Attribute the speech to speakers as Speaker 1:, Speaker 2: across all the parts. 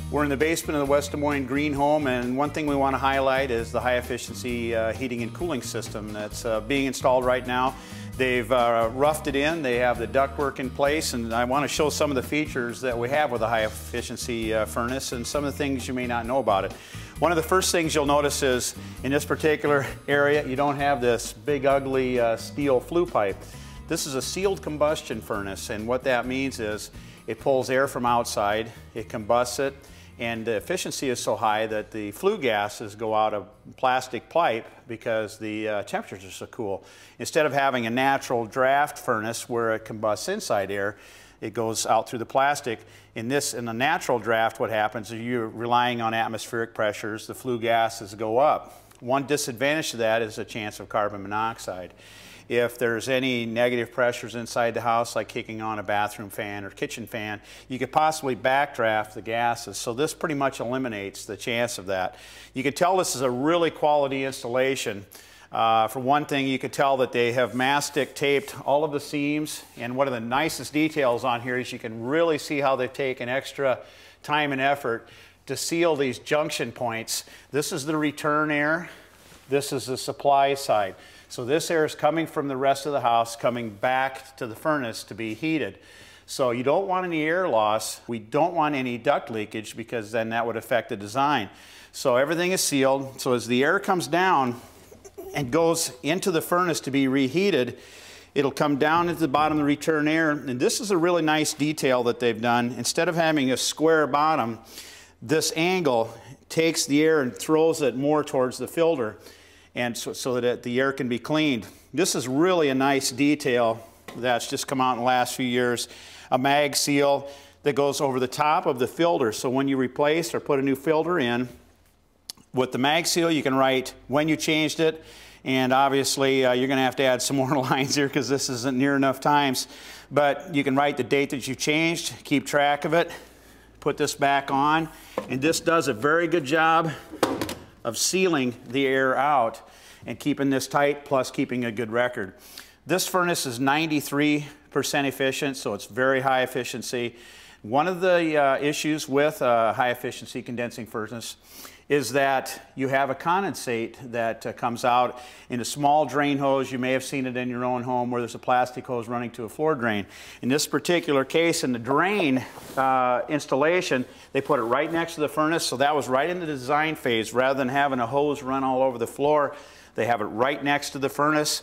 Speaker 1: We're in the basement of the West Des Moines Green Home, and one thing we want to highlight is the high-efficiency heating and cooling system that's being installed right now. They've roughed it in, they have the ductwork in place, and I want to show some of the features that we have with a high-efficiency furnace and some of the things you may not know about it. One of the first things you'll notice is, in this particular area, you don't have this big ugly steel flue pipe. This is a sealed combustion furnace, and what that means is it pulls air from outside, it combusts it, and the efficiency is so high that the flue gases go out of plastic pipe because the temperatures are so cool. Instead of having a natural draft furnace where it combusts inside air, it goes out through the plastic. In the natural draft, what happens is you're relying on atmospheric pressures, the flue gases go up. One disadvantage to that is a chance of carbon monoxide. If there's any negative pressures inside the house, like kicking on a bathroom fan or kitchen fan, you could possibly backdraft the gases. So this pretty much eliminates the chance of that. You can tell this is a really quality installation. For one thing, you could tell that they have mastic taped all of the seams, and one of the nicest details on here is you can really see how they've taken extra time and effort to seal these junction points. This is the return air, this is the supply side. So this air is coming from the rest of the house, coming back to the furnace to be heated. So you don't want any air loss. We don't want any duct leakage because then that would affect the design. So everything is sealed. So as the air comes down and goes into the furnace to be reheated, it'll come down into the bottom of the return air. And this is a really nice detail that they've done. Instead of having a square bottom, this angle takes the air and throws it more towards the filter, and so that the air can be cleaned. This is really a nice detail that's just come out in the last few years. A mag seal that goes over the top of the filter, so when you replace or put a new filter in, with the mag seal you can write when you changed it, and obviously you're going to have to add some more lines here because this isn't near enough times, but you can write the date that you changed, keep track of it, put this back on, and this does a very good job of sealing the air out and keeping this tight, plus keeping a good record. This furnace is 93% efficient, so it's very high efficiency. One of the issues with a high efficiency condensing furnace is that you have a condensate that comes out in a small drain hose. You may have seen it in your own home where there's a plastic hose running to a floor drain. In this particular case, in the drain installation, they put it right next to the furnace, so that was right in the design phase. Rather than having a hose run all over the floor, they have it right next to the furnace.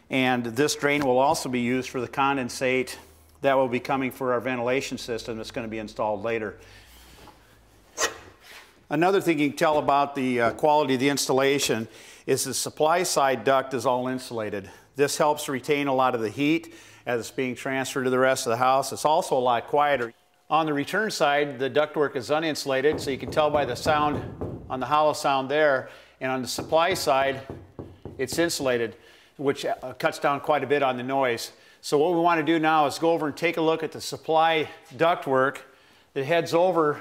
Speaker 1: And this drain will also be used for the condensate that will be coming for our ventilation system that's going to be installed later. Another thing you can tell about the quality of the installation is the supply side duct is all insulated. This helps retain a lot of the heat as it's being transferred to the rest of the house. It's also a lot quieter. On the return side, the ductwork is uninsulated, so you can tell by the sound on the hollow sound there. And on the supply side, it's insulated, which cuts down quite a bit on the noise. So what we want to do now is go over and take a look at the supply ductwork that heads over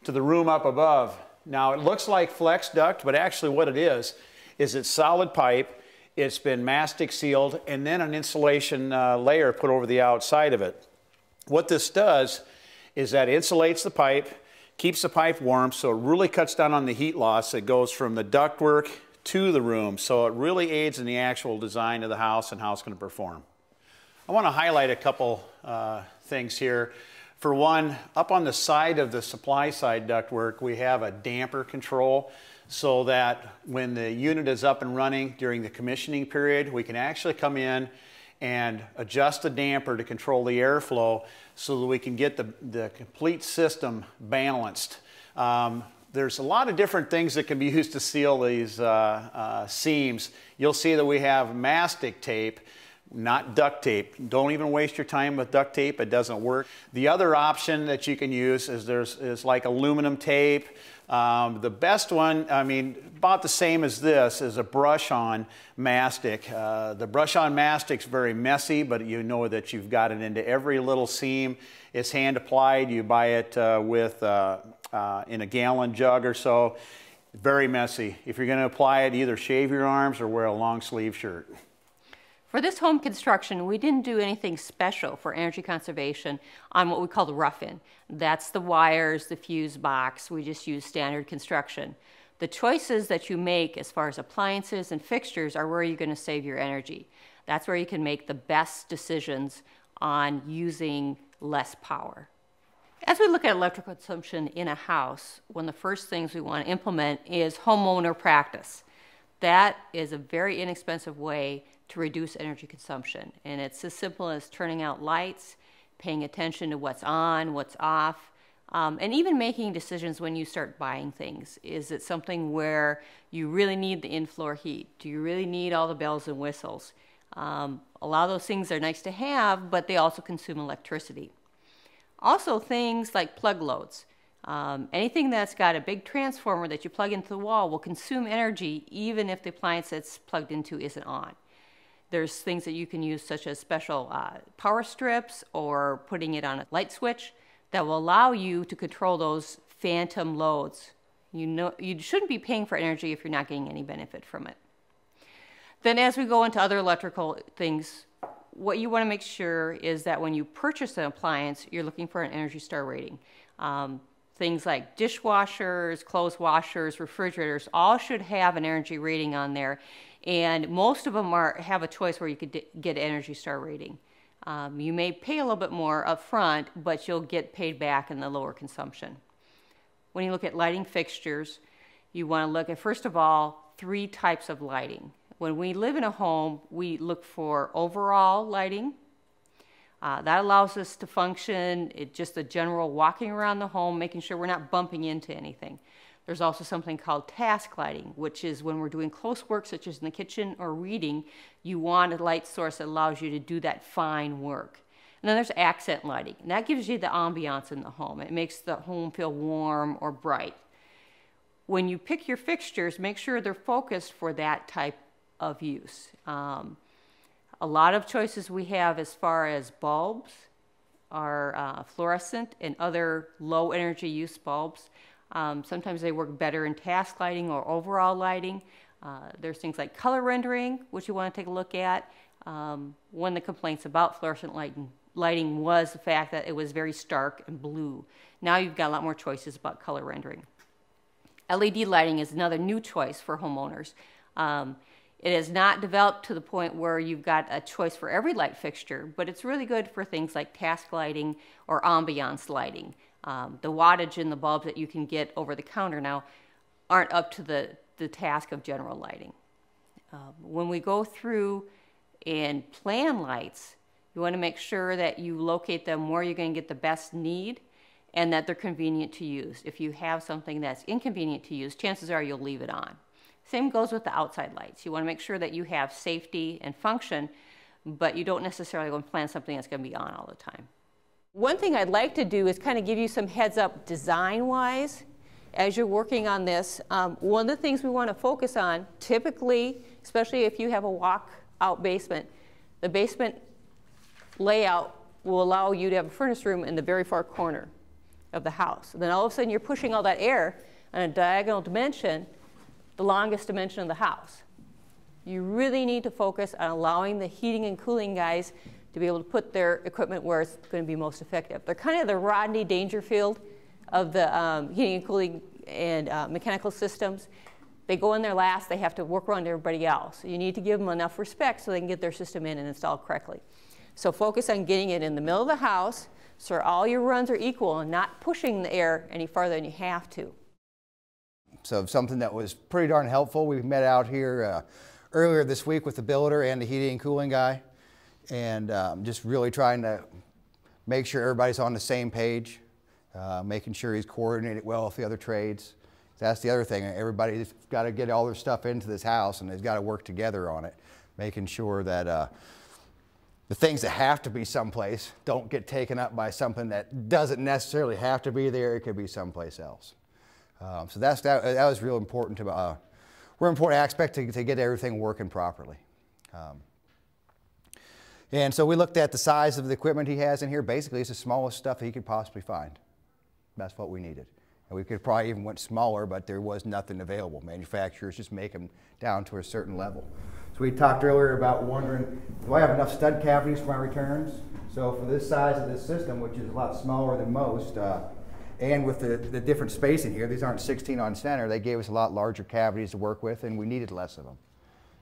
Speaker 1: to the room up above. Now it looks like flex duct, but actually what it is it's solid pipe. It's been mastic sealed and then an insulation layer put over the outside of it. What this does is that it insulates the pipe, keeps the pipe warm, so it really cuts down on the heat loss that goes from the ductwork to the room. So it really aids in the actual design of the house and how it's going to perform. I want to highlight a couple things here. For one, up on the side of the supply side ductwork, we have a damper control so that when the unit is up and running during the commissioning period, we can actually come in and adjust the damper to control the airflow so that we can get the complete system balanced. There's a lot of different things that can be used to seal these seams. You'll see that we have mastic tape, not duct tape. Don't even waste your time with duct tape. It doesn't work. The other option that you can use is like aluminum tape. The best one, I mean, about the same as this, is a brush-on mastic. The brush-on mastic's very messy, but you know that you've got it into every little seam. It's hand-applied. You buy it in a gallon jug or so. Very messy. If you're going to apply it, either shave your arms or wear a long sleeve shirt.
Speaker 2: For this home construction, we didn't do anything special for energy conservation on what we call the rough-in. That's the wires, the fuse box. We just use standard construction. The choices that you make as far as appliances and fixtures are where you're going to save your energy. That's where you can make the best decisions on using less power. As we look at electrical consumption in a house, one of the first things we want to implement is homeowner practice. That is a very inexpensive way to reduce energy consumption. And it's as simple as turning out lights, paying attention to what's on, what's off, and even making decisions when you start buying things. Is it something where you really need the in-floor heat? Do you really need all the bells and whistles? A lot of those things are nice to have, but they also consume electricity. Also things like plug loads. Anything that's got a big transformer that you plug into the wall will consume energy even if the appliance it's plugged into isn't on. There's things that you can use such as special power strips or putting it on a light switch that will allow you to control those phantom loads. You shouldn't be paying for energy if you're not getting any benefit from it. Then as we go into other electrical things, what you want to make sure is that when you purchase an appliance, you're looking for an Energy Star rating. Things like dishwashers, clothes washers, refrigerators, all should have an energy rating on there. And most of them have a choice where you could get an Energy Star rating. You may pay a little bit more up front, but you'll get paid back in the lower consumption. When you look at lighting fixtures, you want to look at, first of all, 3 types of lighting. When we live in a home, we look for overall lighting. That allows us to function, just the general walking around the home, making sure we're not bumping into anything. There's also something called task lighting, which is when we're doing close work, such as in the kitchen or reading, you want a light source that allows you to do that fine work. And then there's accent lighting, and that gives you the ambiance in the home. It makes the home feel warm or bright. When you pick your fixtures, make sure they're focused for that type of use. A lot of choices we have as far as bulbs are fluorescent and other low energy use bulbs. Sometimes they work better in task lighting or overall lighting. There's things like color rendering, which you want to take a look at. One of the complaints about fluorescent lighting was the fact that it was very stark and blue. Now you've got a lot more choices about color rendering. LED lighting is another new choice for homeowners. It is not developed to the point where you've got a choice for every light fixture, but it's really good for things like task lighting or ambiance lighting. The wattage in the bulbs that you can get over the counter now aren't up to the task of general lighting. When we go through and plan lights, you want to make sure that you locate them where you're going to get the best need and that they're convenient to use. If you have something that's inconvenient to use, chances are you'll leave it on. Same goes with the outside lights. You want to make sure that you have safety and function, but you don't necessarily want to plan something that's going to be on all the time. One thing I'd like to do is kind of give you some heads up design-wise as you're working on this. One of the things we want to focus on, typically, especially if you have a walk-out basement, the basement layout will allow you to have a furnace room in the very far corner of the house. And then all of a sudden you're pushing all that air on a diagonal dimension, the longest dimension of the house. You really need to focus on allowing the heating and cooling guys to be able to put their equipment where it's going to be most effective. They're kind of the Rodney Dangerfield of the heating and cooling and mechanical systems. They go in there last, they have to work around everybody else. You need to give them enough respect so they can get their system in and installed correctly. So focus on getting it in the middle of the house so all your runs are equal and not pushing the air any farther than you have to.
Speaker 3: So something that was pretty darn helpful. We met out here earlier this week with the builder and the heating and cooling guy, and just really trying to make sure everybody's on the same page, making sure he's coordinated well with the other trades. That's the other thing. Everybody's got to get all their stuff into this house, and they've got to work together on it, making sure that the things that have to be someplace don't get taken up by something that doesn't necessarily have to be there. It could be someplace else. So that was real important to important aspect to get everything working properly. And so we looked at the size of the equipment he has in here. Basically, it's the smallest stuff he could possibly find. That's what we needed. And we could probably even went smaller, but there was nothing available. Manufacturers just make them down to a certain level. So we talked earlier about wondering, do I have enough stud cavities for my returns? So for this size of this system, which is a lot smaller than most, and with the different spacing here, these aren't 16 on center, they gave us a lot larger cavities to work with, and we needed less of them.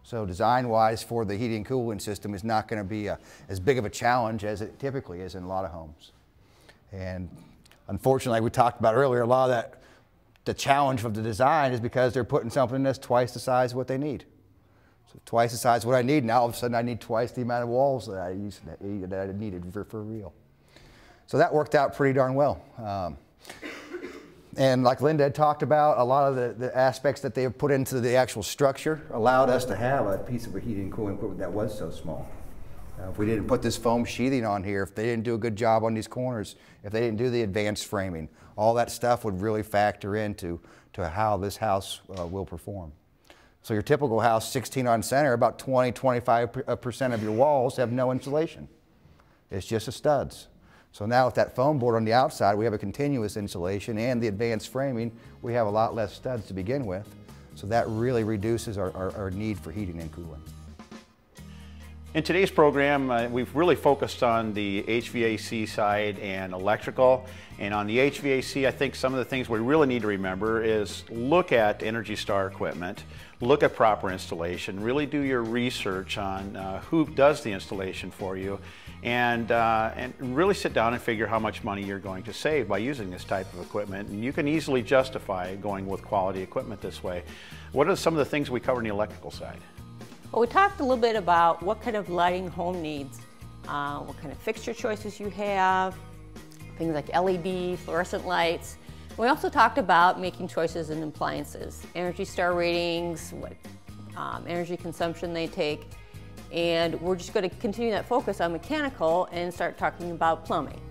Speaker 3: So design-wise for the heating and cooling system is not going to be as big of a challenge as it typically is in a lot of homes. And unfortunately, we talked about earlier, a lot of that, the challenge of the design is because they're putting something that's twice the size of what they need. So twice the size of what I need, now all of a sudden I need twice the amount of walls that I needed for real. So that worked out pretty darn well. And like Linda had talked about, a lot of the aspects that they have put into the actual structure allowed us to have a piece of heating and cooling equipment that was so small. If we didn't put this foam sheathing on here, if they didn't do a good job on these corners, if they didn't do the advanced framing, all that stuff would really factor into how this house will perform. So your typical house, 16 on center, about 20–25% of your walls have no insulation. It's just the studs. So now with that foam board on the outside, we have a continuous insulation and the advanced framing, we have a lot less studs to begin with. So that really reduces our need for heating and cooling.
Speaker 1: In today's program, we've really focused on the HVAC side and electrical. And on the HVAC, I think some of the things we really need to remember is look at Energy Star equipment, look at proper installation, really do your research on who does the installation for you, and really sit down and figure how much money you're going to save by using this type of equipment. And you can easily justify going with quality equipment this way. What are some of the things we cover on the electrical side?
Speaker 2: Well, we talked a little bit about what kind of lighting home needs, what kind of fixture choices you have, things like LED, fluorescent lights. We also talked about making choices in appliances, Energy Star ratings, what energy consumption they take, and we're just going to continue that focus on mechanical and start talking about plumbing.